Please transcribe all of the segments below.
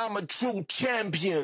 I'm a true champion.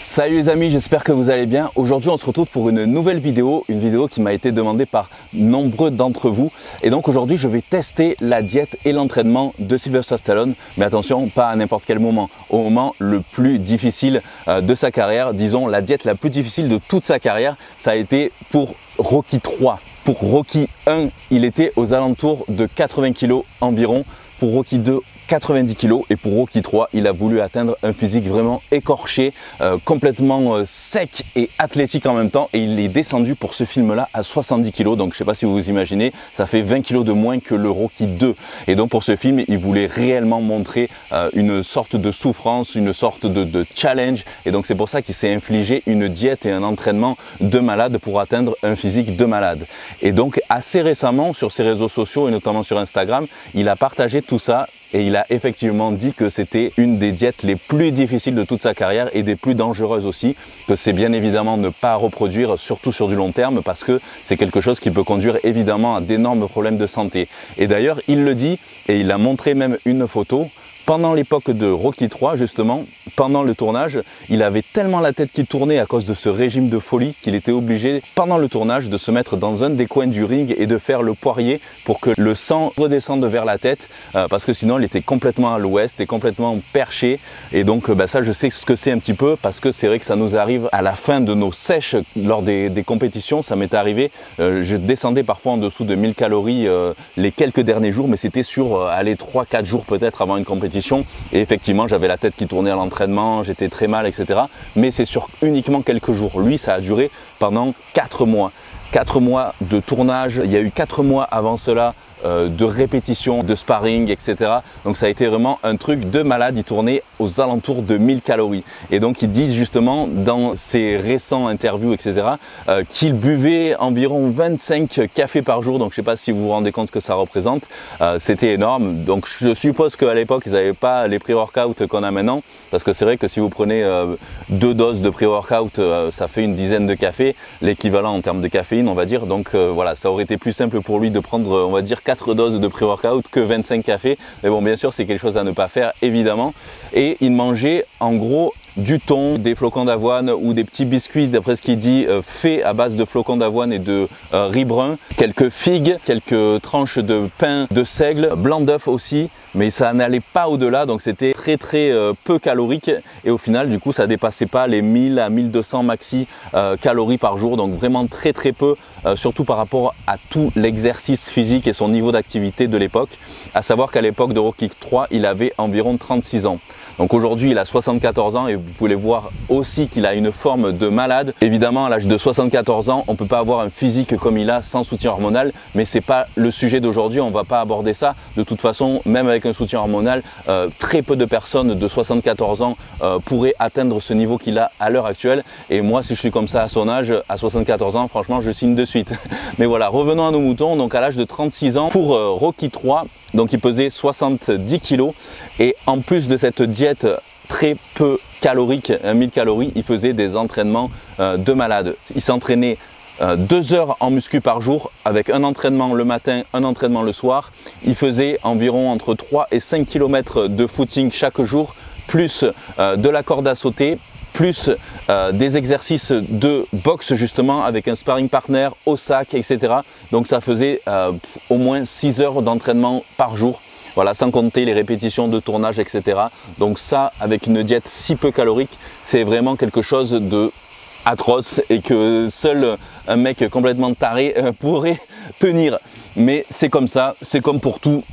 Salut les amis, j'espère que vous allez bien. Aujourd'hui on se retrouve pour une nouvelle vidéo, qui m'a été demandée par nombreux d'entre vous. Et donc aujourd'hui je vais tester la diète et l'entraînement de Sylvester Stallone. Mais attention, pas à n'importe quel moment, au moment le plus difficile de sa carrière. Disons la diète la plus difficile de toute sa carrière, ça a été pour Rocky 3. Pour Rocky 1, il était aux alentours de 80 kg environ. Pour Rocky 2, 90 kg, et pour Rocky 3, il a voulu atteindre un physique vraiment écorché, complètement sec et athlétique en même temps, et il est descendu pour ce film-là à 70 kg. Donc je sais pas si vous vous imaginez, ça fait 20 kg de moins que le Rocky 2. Et donc pour ce film, il voulait réellement montrer une sorte de souffrance, une sorte de challenge, et donc c'est pour ça qu'il s'est infligé une diète et un entraînement de malade pour atteindre un physique de malade. Et donc assez récemment sur ses réseaux sociaux et notamment sur Instagram, il a partagé tout ça. Et il a effectivement dit que c'était une des diètes les plus difficiles de toute sa carrière et des plus dangereuses aussi, que c'est bien évidemment ne pas reproduire, surtout sur du long terme, parce que c'est quelque chose qui peut conduire évidemment à d'énormes problèmes de santé. Et d'ailleurs, il le dit, et il a montré même une photo. Pendant l'époque de Rocky 3, justement, pendant le tournage, il avait tellement la tête qui tournait à cause de ce régime de folie qu'il était obligé, pendant le tournage, de se mettre dans un des coins du ring et de faire le poirier pour que le sang redescende vers la tête, parce que sinon il était complètement à l'ouest et complètement perché. Et donc ça, je sais ce que c'est un petit peu, parce que c'est vrai que ça nous arrive à la fin de nos sèches lors des compétitions. Ça m'est arrivé, je descendais parfois en dessous de 1000 calories les quelques derniers jours, mais c'était sur 3-4 jours peut-être avant une compétition. Et effectivement, j'avais la tête qui tournait à l'entraînement, j'étais très mal, etc. Mais c'est sur uniquement quelques jours. Lui, ça a duré pendant 4 mois. 4 mois de tournage. Il y a eu 4 mois avant cela de répétition, de sparring, etc. Donc ça a été vraiment un truc de malade. Il tournait aux alentours de 1000 calories. Et donc ils disent justement dans ses récents interviews, etc. Qu'il buvait environ 25 cafés par jour. Donc je ne sais pas si vous vous rendez compte ce que ça représente. C'était énorme. Donc je suppose qu'à l'époque ils n'avaient pas les pré-workouts qu'on a maintenant. Parce que c'est vrai que si vous prenez 2 doses de pré-workout, ça fait une dizaine de cafés, l'équivalent en termes de caféine, on va dire. Donc voilà, ça aurait été plus simple pour lui de prendre, on va dire, 4 doses de pré-workout que 25 cafés. Mais bon, bien sûr, c'est quelque chose à ne pas faire, évidemment. Et il mangeait en gros du thon, des flocons d'avoine ou des petits biscuits, d'après ce qu'il dit, faits à base de flocons d'avoine et de riz brun, quelques figues, quelques tranches de pain de seigle, blanc d'œuf aussi, mais ça n'allait pas au-delà, donc c'était très peu calorique, et au final du coup ça dépassait pas les 1000 à 1200 maxi calories par jour, donc vraiment très peu, surtout par rapport à tout l'exercice physique et son niveau d'activité de l'époque. À savoir qu'à l'époque de Rocky 3, il avait environ 36 ans. Donc aujourd'hui il a 74 ans, et vous pouvez voir aussi qu'il a une forme de malade. Évidemment à l'âge de 74 ans on ne peut pas avoir un physique comme il a sans soutien hormonal, mais c'est pas le sujet d'aujourd'hui, on va pas aborder ça. De toute façon, même avec un soutien hormonal, très peu de personnes de 74 ans pourraient atteindre ce niveau qu'il a à l'heure actuelle. Et moi, si je suis comme ça à son âge, à 74 ans, franchement je signe de suite. Mais voilà, revenons à nos moutons. Donc à l'âge de 36 ans pour Rocky 3, donc il pesait 70 kg, et en plus de cette diète très peu calorique, 1000 calories, il faisait des entraînements de malade. Il s'entraînait 2 heures en muscu par jour, avec un entraînement le matin, un entraînement le soir. Il faisait environ entre 3 et 5 km de footing chaque jour, plus de la corde à sauter, plus des exercices de boxe justement avec un sparring partner au sac, etc. Donc ça faisait au moins 6 heures d'entraînement par jour. Voilà, sans compter les répétitions de tournage, etc. Donc ça, avec une diète si peu calorique, c'est vraiment quelque chose de atroce, et que seul un mec complètement taré pourrait tenir. Mais c'est comme ça, c'est comme pour tout.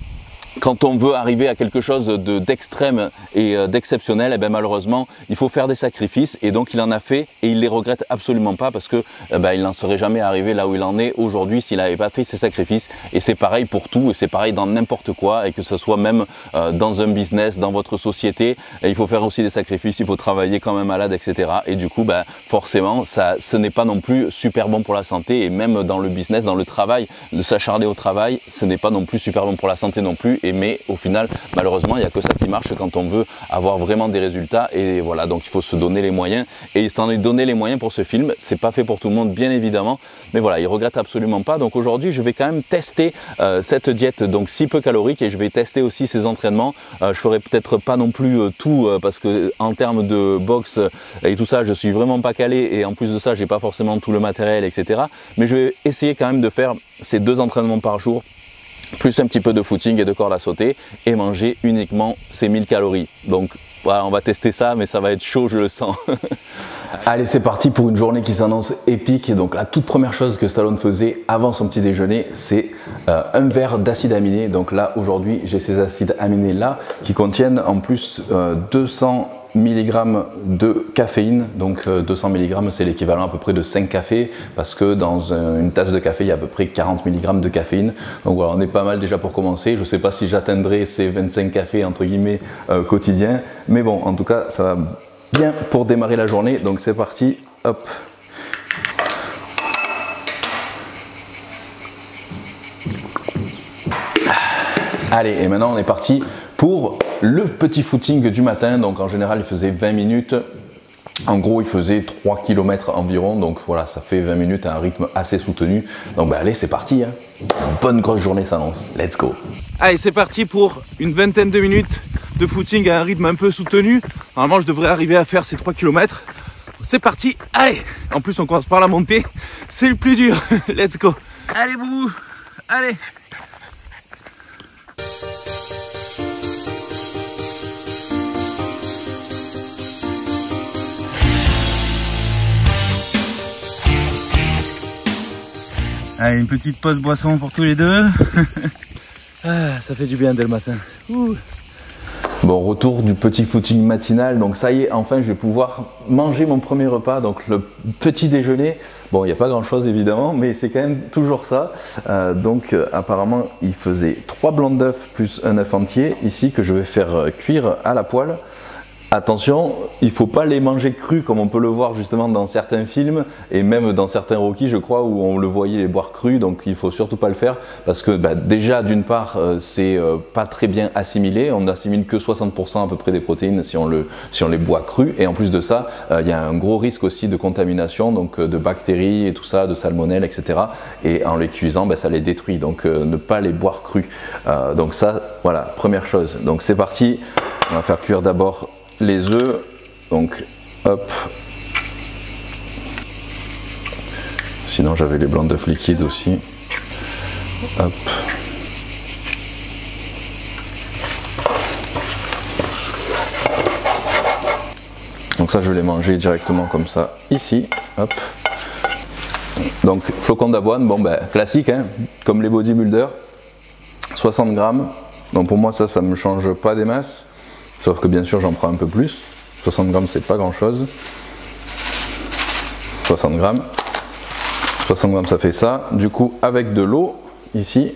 quand on veut arriver à quelque chose d'extrême et d'exceptionnel, eh ben malheureusement, il faut faire des sacrifices. Et donc, il en a fait et il les regrette absolument pas parce que il n'en serait jamais arrivé là où il en est aujourd'hui s'il n'avait pas fait ces sacrifices. Et c'est pareil pour tout, et c'est pareil dans n'importe quoi, et que ce soit même dans un business, dans votre société, et il faut faire aussi des sacrifices, il faut travailler comme un malade, etc. Et du coup, forcément, ce n'est pas non plus super bon pour la santé, et même dans le business, dans le travail, de s'acharner au travail, ce n'est pas non plus super bon pour la santé non plus. Mais au final, malheureusement, il n'y a que ça qui marche quand on veut avoir vraiment des résultats. Et voilà, donc il faut se donner les moyens. Et il s'en est donné les moyens pour ce film. C'est pas fait pour tout le monde, bien évidemment. Mais voilà, il regrette absolument pas. Donc aujourd'hui, je vais quand même tester cette diète donc si peu calorique, et je vais tester aussi ses entraînements. Je ferai peut-être pas non plus tout parce que en termes de boxe et tout ça, je suis vraiment pas calé. Et en plus de ça, j'ai pas forcément tout le matériel, etc. Mais je vais essayer quand même de faire ces 2 entraînements par jour, plus un petit peu de footing et de corde à sauter, et manger uniquement ces 1000 calories. Donc voilà, on va tester ça, mais ça va être chaud, je le sens. Allez, c'est parti pour une journée qui s'annonce épique. Et donc la toute première chose que Stallone faisait avant son petit déjeuner, c'est un verre d'acide aminé. Donc là, aujourd'hui, j'ai ces acides aminés là qui contiennent en plus 200 mg de caféine. Donc 200 mg, c'est l'équivalent à peu près de 5 cafés, parce que dans une tasse de café, il y a à peu près 40 mg de caféine. Donc voilà, on est pas mal déjà pour commencer. Je ne sais pas si j'atteindrai ces 25 cafés entre guillemets quotidiens, mais bon, en tout cas, ça va bien pour démarrer la journée. Donc c'est parti, hop. Allez, et maintenant on est parti pour le petit footing du matin. Donc en général, il faisait 20 minutes. En gros, il faisait 3 km environ. Donc voilà, ça fait 20 minutes à un rythme assez soutenu. Donc allez, c'est parti, hein. Une bonne grosse journée s'annonce. Let's go. Allez, c'est parti pour une vingtaine de minutes de footing à un rythme un peu soutenu. Normalement, je devrais arriver à faire ces 3 km. C'est parti, allez. En plus, on commence par la montée. C'est le plus dur. Let's go. Allez, vous. Allez. Allez, une petite pause boisson pour tous les deux. Ah, ça fait du bien dès le matin. Ouh. Bon, retour du petit footing matinal. Donc ça y est, enfin je vais pouvoir manger mon premier repas, donc le petit déjeuner. Bon, il n'y a pas grand chose évidemment, mais c'est quand même toujours ça. Apparemment, il faisait 3 blancs d'œufs plus un œuf entier ici que je vais faire cuire à la poêle. Attention, il ne faut pas les manger crus comme on peut le voir justement dans certains films et même dans certains Rocky, je crois, où on le voyait les boire crus. Donc il ne faut surtout pas le faire parce que déjà d'une part c'est pas très bien assimilé, on n'assimile que 60% à peu près des protéines si on les boit crus, et en plus de ça il y a un gros risque aussi de contamination, donc de bactéries et tout ça, de salmonelle, etc. Et en les cuisant ça les détruit, donc ne pas les boire crus. Donc ça, voilà, première chose. Donc c'est parti, on va faire cuire d'abord les œufs, donc hop, sinon j'avais les blancs d'œufs liquides aussi, hop, donc ça je vais les manger directement comme ça ici, hop. Donc flocons d'avoine, classique hein, comme les bodybuilders, 60 grammes, donc pour moi ça me change pas des masses. Sauf que bien sûr j'en prends un peu plus, 60 grammes c'est pas grand chose, 60 grammes ça fait ça, du coup avec de l'eau ici,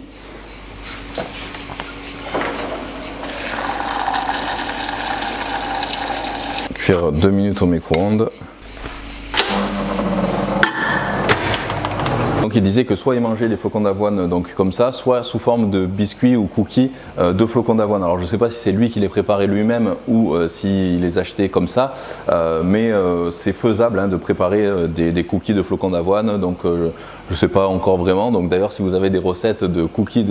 cuire 2 minutes au micro-ondes. Donc il disait que soit il mangeait les flocons d'avoine donc comme ça, soit sous forme de biscuits ou cookies de flocons d'avoine. Alors je ne sais pas si c'est lui qui les préparait lui-même ou s'il les achetait comme ça, mais c'est faisable hein, de préparer des cookies de flocons d'avoine. Donc je ne sais pas encore vraiment. Donc d'ailleurs si vous avez des recettes de cookies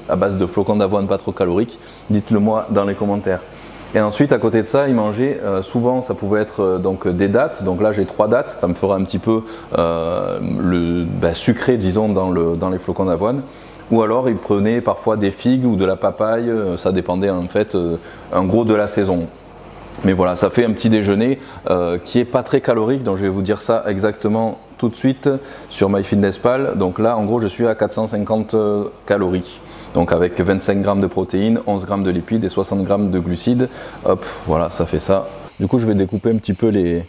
à base de flocons d'avoine pas trop caloriques, dites-le moi dans les commentaires. Et ensuite à côté de ça, il mangeait souvent, ça pouvait être donc des dattes. Donc là j'ai 3 dattes, ça me fera un petit peu sucré disons dans les flocons d'avoine. Ou alors il prenait parfois des figues ou de la papaye, ça dépendait en fait en gros de la saison. Mais voilà, ça fait un petit déjeuner qui est pas très calorique, donc je vais vous dire ça exactement tout de suite sur MyFitnessPal. Donc là en gros je suis à 450 calories. Donc avec 25 grammes de protéines, 11 grammes de lipides et 60 grammes de glucides. Hop, voilà, ça fait ça. Du coup, je vais découper un petit peu les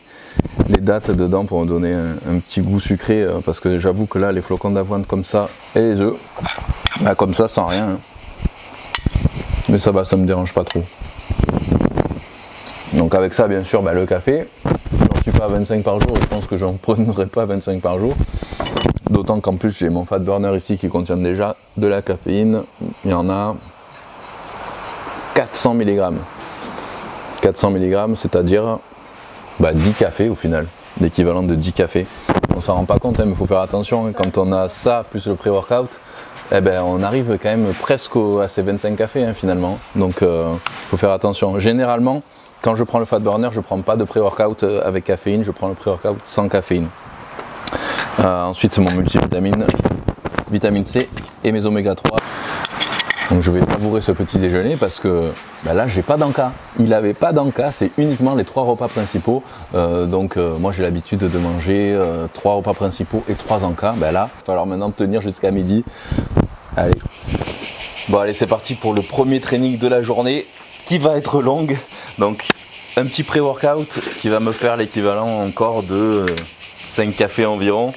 dattes dedans pour me donner un petit goût sucré, parce que j'avoue que là, les flocons d'avoine comme ça et les œufs, bah, comme ça, sans rien. Hein. Mais ça va, ça me dérange pas trop. Donc avec ça, bien sûr, bah, le café. J'en suis pas à 25 par jour et je pense que j'en prendrai pas 25 par jour. D'autant qu'en plus, j'ai mon fat burner ici qui contient déjà de la caféine. Il y en a 400 mg. 400 mg, c'est-à-dire 10 cafés au final, l'équivalent de 10 cafés. On s'en rend pas compte, hein, mais il faut faire attention, hein, quand on a ça plus le pré-workout, eh ben, on arrive quand même presque à ces 25 cafés hein, finalement, donc il faut faire attention. Généralement, quand je prends le fat burner, je ne prends pas de pré-workout avec caféine, je prends le pré-workout sans caféine. Ensuite mon multivitamine, vitamine C et mes oméga 3. Donc je vais savourer ce petit déjeuner parce que là j'ai pas d'encas. Il n'avait pas d'encas, c'est uniquement les 3 repas principaux. Moi j'ai l'habitude de manger 3 repas principaux et 3 encas. Là, il va falloir maintenant tenir jusqu'à midi. Allez. Bon allez, c'est parti pour le premier training de la journée qui va être longue. Donc un petit pré-workout qui va me faire l'équivalent encore de 5 cafés environ.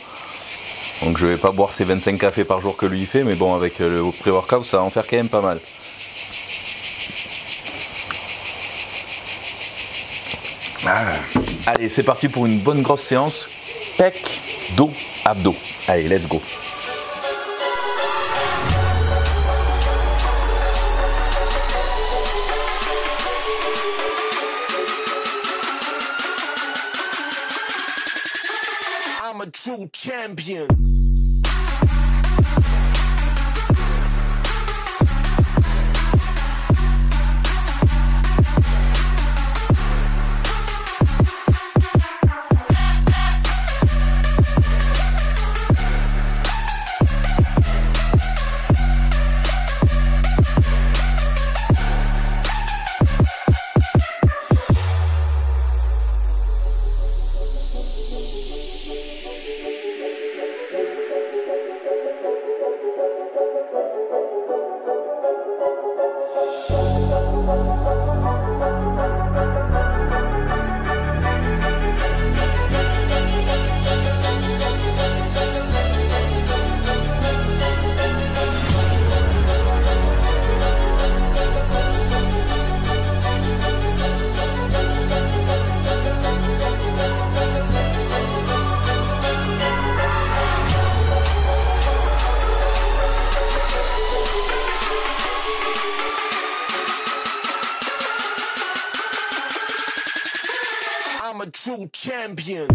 Donc je vais pas boire ces 25 cafés par jour que lui fait, mais bon, avec le pré-workout, ça va en faire quand même pas mal. Allez, c'est parti pour une bonne grosse séance. Pec, dos, abdos. Allez, let's go. I'm a true champion. I'm a true champion.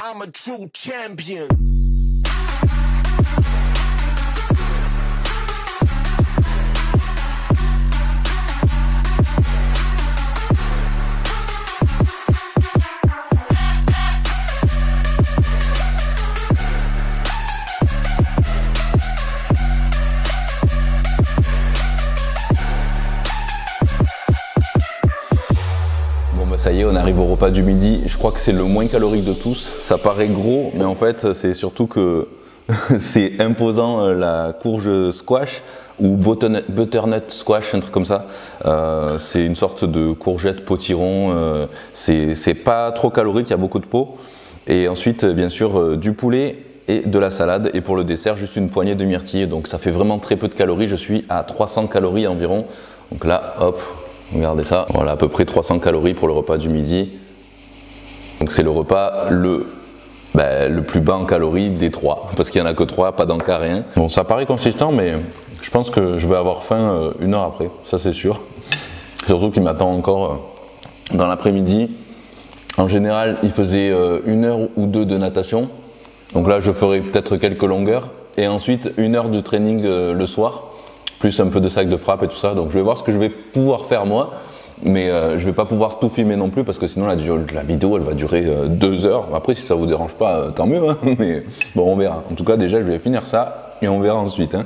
I'm a true champion. Bah ça y est, on arrive au repas du midi. Je crois que c'est le moins calorique de tous. Ça paraît gros, mais en fait, c'est surtout que c'est imposant, la courge squash ou butternut squash, un truc comme ça. C'est une sorte de courgette potiron. C'est pas trop calorique, il y a beaucoup de peau. Et ensuite, bien sûr, du poulet et de la salade. Et pour le dessert, juste une poignée de myrtilles. Donc ça fait vraiment très peu de calories. Je suis à 300 calories environ. Donc là, hop, regardez ça. Voilà, à peu près 300 calories pour le repas du midi. Donc c'est le repas le plus bas en calories des trois. Parce qu'il n'y en a que 3, pas d'encas, rien. Bon, ça paraît consistant, mais je pense que je vais avoir faim 1 heure après. Ça, c'est sûr. Surtout qu'il m'attend encore dans l'après-midi. En général, il faisait 1 heure ou 2 de natation. Donc là, je ferai peut-être quelques longueurs. Et ensuite, 1 heure de training le soir. Plus un peu de sac de frappe et tout ça. Donc je vais voir ce que je vais pouvoir faire moi. Mais je vais pas pouvoir tout filmer non plus parce que sinon la vidéo elle va durer 2 heures. Après si ça vous dérange pas, tant mieux. Hein. Mais bon, on verra. En tout cas, déjà, je vais finir ça et on verra ensuite. Hein.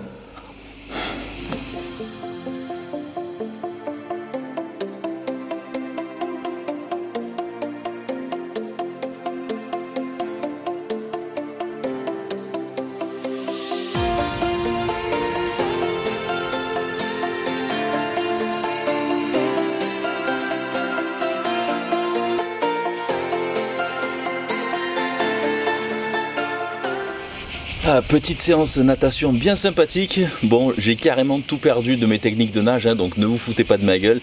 Ah, petite séance de natation bien sympathique. Bon, j'ai carrément tout perdu de mes techniques de nage, hein, donc ne vous foutez pas de ma gueule.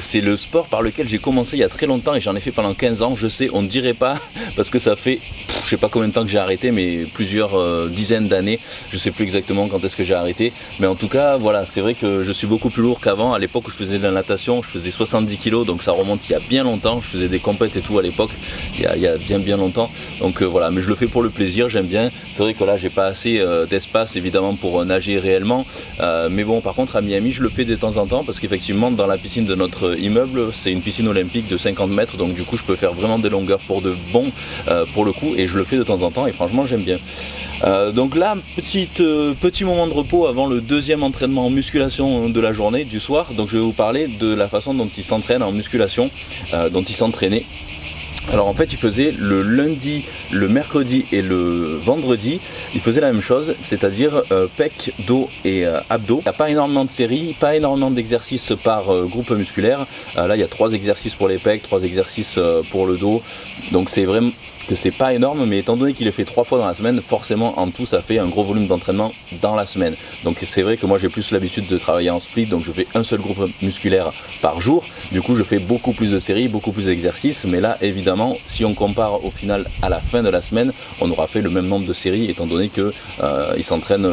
C'est le sport par lequel j'ai commencé il y a très longtemps et j'en ai fait pendant 15 ans. Je sais, on ne dirait pas parce que ça fait, je sais pas combien de temps que j'ai arrêté, mais plusieurs dizaines d'années. Je sais plus exactement quand est-ce que j'ai arrêté. Mais en tout cas, voilà, c'est vrai que je suis beaucoup plus lourd qu'avant. À l'époque où je faisais de la natation, je faisais 70 kg, donc ça remonte il y a bien longtemps. Je faisais des compètes et tout à l'époque, il y a bien longtemps. Donc voilà, mais je le fais pour le plaisir, j'aime bien. C'est vrai que là, j'ai pas assez d'espace évidemment pour nager réellement, mais bon, par contre à Miami je le fais de temps en temps parce qu'effectivement dans la piscine de notre immeuble c'est une piscine olympique de 50 mètres, donc du coup je peux faire vraiment des longueurs pour de bon pour le coup, et je le fais de temps en temps et franchement j'aime bien. Donc là, petit moment de repos avant le deuxième entraînement en musculation de la journée du soir. Donc je vais vous parler de la façon dont il s'entraîne en musculation, dont il s'entraînait. Alors en fait il faisait le lundi, le mercredi et le vendredi, il faisait la même chose, c'est-à-dire pec, dos et abdos. Il n'y a pas énormément de séries, pas énormément d'exercices par groupe musculaire. Là il y a 3 exercices pour les pecs, 3 exercices pour le dos. Donc c'est vraiment que c'est pas énorme, mais étant donné qu'il est fait 3 fois dans la semaine, forcément en tout ça fait un gros volume d'entraînement dans la semaine. Donc c'est vrai que moi j'ai plus l'habitude de travailler en split, donc je fais un seul groupe musculaire par jour. Du coup je fais beaucoup plus de séries, beaucoup plus d'exercices, mais là évidemment si on compare au final à la fin de la semaine, on aura fait le même nombre de séries étant donné que il s'entraîne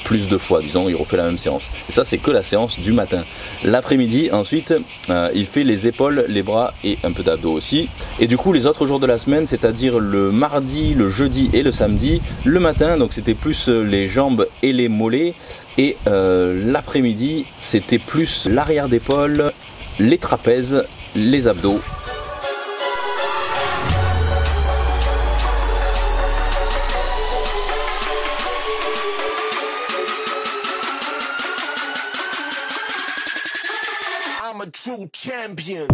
plus de fois, disons, il refait la même séance. Et ça c'est que la séance du matin. L'après-midi ensuite il fait les épaules, les bras et un peu d'abdos aussi. Et du coup les autres jours de la semaine, c'est-à-dire le mardi, le jeudi et le samedi, le matin donc c'était plus les jambes et les mollets, et l'après-midi c'était plus l'arrière d'épaule, les trapèzes, les abdos. I'm a true champion.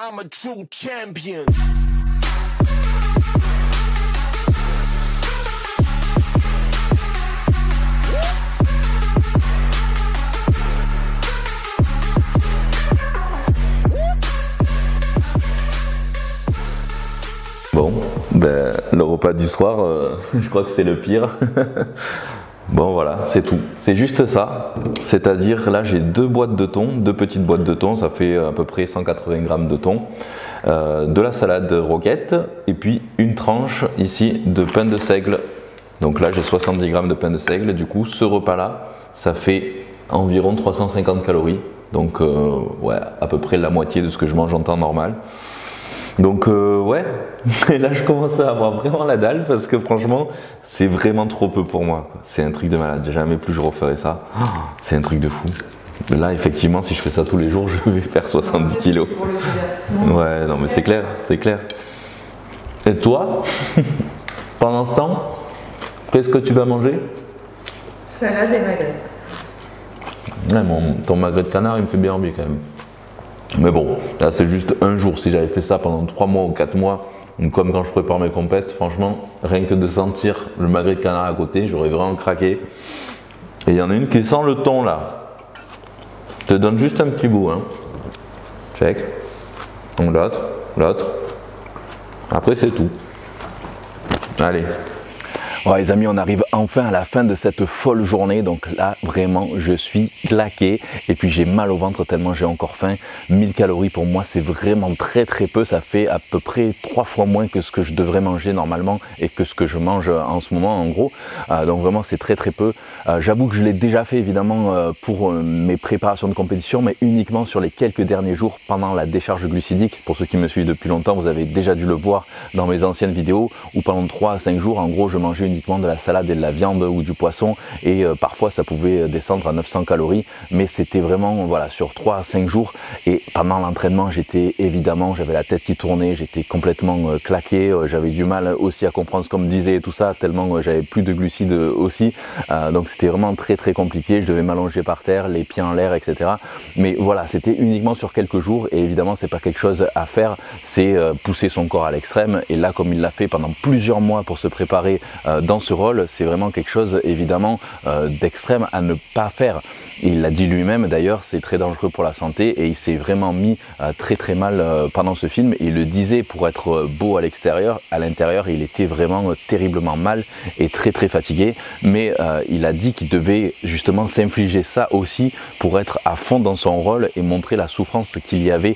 I'm a true champion. du soir, je crois que c'est le pire. Bon voilà, c'est tout. C'est juste ça. C'est-à-dire là j'ai 2 boîtes de thon, 2 petites boîtes de thon, ça fait à peu près 180 grammes de thon. De la salade roquette et puis une tranche ici de pain de seigle. Donc là j'ai 70 grammes de pain de seigle. Du coup ce repas là, ça fait environ 350 calories. Donc ouais, à peu près la moitié de ce que je mange en temps normal. Donc ouais, et là je commence à avoir vraiment la dalle parce que franchement c'est vraiment trop peu pour moi. C'est un truc de malade, jamais plus je referai ça. C'est un truc de fou. Là effectivement si je fais ça tous les jours je vais faire 70 kilos. Ouais non mais c'est clair, c'est clair. Et toi, pendant ce temps, qu'est-ce que tu vas manger? Salade et magret. Ouais, ton magret de canard il me fait bien envie quand même. Mais bon, là c'est juste un jour. Si j'avais fait ça pendant 3 mois ou 4 mois, comme quand je prépare mes compètes, franchement, rien que de sentir le magret de canard à côté, j'aurais vraiment craqué. Et il y en a une qui sent le thon là. Je te donne juste un petit bout. Hein. Check. Donc l'autre, l'autre. Après c'est tout. Allez. Ouais, les amis, on arrive enfin à la fin de cette folle journée. Donc là, vraiment, je suis claqué. Et puis j'ai mal au ventre tellement j'ai encore faim. 1000 calories pour moi, c'est vraiment très peu. Ça fait à peu près 3 fois moins que ce que je devrais manger normalement et que ce que je mange en ce moment, en gros. Donc vraiment, c'est très peu. J'avoue que je l'ai déjà fait, évidemment, pour mes préparations de compétition, mais uniquement sur les quelques derniers jours pendant la décharge glucidique. Pour ceux qui me suivent depuis longtemps, vous avez déjà dû le voir dans mes anciennes vidéos où pendant 3 à 5 jours, en gros, je mangeais uniquement de la salade et de la viande ou du poisson et parfois ça pouvait descendre à 900 calories, mais c'était vraiment voilà sur 3 à 5 jours. Et pendant l'entraînement j'étais évidemment, j'avais la tête qui tournait, j'étais complètement claqué, j'avais du mal aussi à comprendre ce qu'on me disait et tout ça, tellement j'avais plus de glucides aussi, donc c'était vraiment très compliqué. Je devais m'allonger par terre, les pieds en l'air, etc. Mais voilà, c'était uniquement sur quelques jours et évidemment c'est pas quelque chose à faire, c'est pousser son corps à l'extrême. Et là, comme il l'a fait pendant plusieurs mois pour se préparer dans ce rôle, c'est vraiment quelque chose évidemment d'extrême à ne pas faire. Il l'a dit lui-même d'ailleurs, c'est très dangereux pour la santé et il s'est vraiment mis très mal pendant ce film. Il le disait, pour être beau à l'extérieur, à l'intérieur il était vraiment terriblement mal et très fatigué, mais il a dit qu'il devait justement s'infliger ça aussi pour être à fond dans son rôle et montrer la souffrance qu'il y avait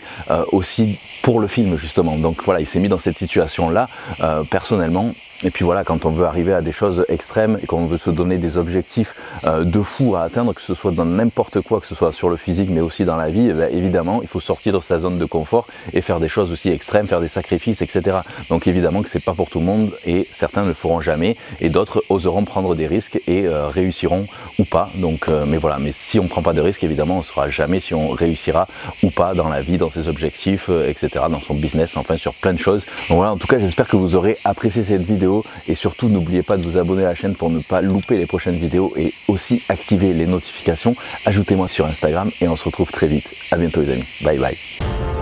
aussi pour le film justement. Donc voilà, il s'est mis dans cette situation là personnellement. Et puis voilà, quand on veut arriver à des choses extrêmes et qu'on veut se donner des objectifs de fou à atteindre, que ce soit dans n'importe quoi, que ce soit sur le physique mais aussi dans la vie, bien évidemment il faut sortir de sa zone de confort et faire des choses aussi extrêmes, faire des sacrifices, etc. Donc évidemment que c'est pas pour tout le monde et certains ne le feront jamais et d'autres oseront prendre des risques et réussiront ou pas. Donc mais voilà, mais si on prend pas de risques, évidemment on ne saura jamais si on réussira ou pas dans la vie, dans ses objectifs, etc., dans son business, enfin sur plein de choses. Donc voilà, en tout cas j'espère que vous aurez apprécié cette vidéo. Et surtout n'oubliez pas de vous abonner à la chaîne pour ne pas louper les prochaines vidéos et aussi activer les notifications. Ajoutez-moi sur Instagram et on se retrouve très vite. À bientôt les amis. Bye bye.